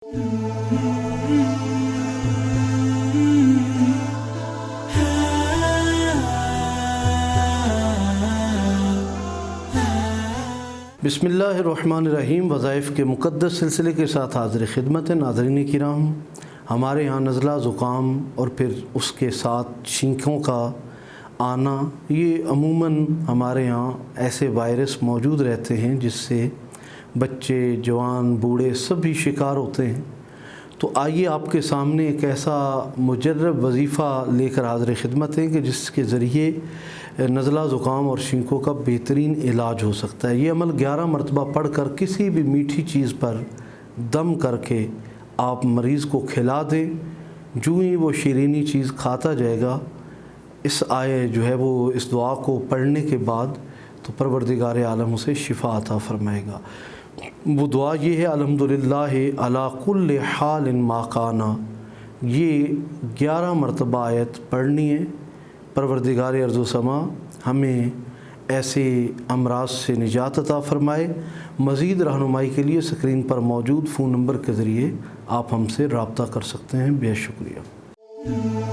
बिस्मिल्लाहिर्रहमानिर्रहीम। वज़ाइफ़ के मुक़द्दस सिलसिले के साथ हाज़िर खिदमत है। नाज़रीन किराम, हमारे यहाँ नज़ला ज़ुकाम और फिर उसके साथ छींकों का आना, ये अमूमन हमारे यहाँ ऐसे वायरस मौजूद रहते हैं जिससे बच्चे, जवान, बूढ़े सभी शिकार होते हैं। तो आइए आपके सामने एक ऐसा मुजर्रब वजीफ़ा लेकर हाज़िर खिदमत है कि जिसके ज़रिए नज़ला ज़ुकाम और छींकों का बेहतरीन इलाज हो सकता है। ये अमल 11 मरतबा पढ़ कर किसी भी मीठी चीज़ पर दम करके आप मरीज़ को खिला दें। जो ही वो शीरीनी चीज़ खाता जाएगा, इस जो है वो इस दुआ को पढ़ने के बाद तो परवरदिगार आलम उसे शिफा अता फरमाएगा। वो दुआ ये है, अल्हम्दुलिल्लाह अला कुल्लि हालिन मा काना। ये 11 मरतबा आयत पढ़नी है। परवरदिगार अर्ज़ समा हमें ऐसे अमराज से निजात अता फ़रमाए। मज़ीद रहनुमाई के लिए स्क्रीन पर मौजूद फ़ोन नंबर के ज़रिए आप हमसे रब्ता कर सकते हैं। बेहद शुक्रिया।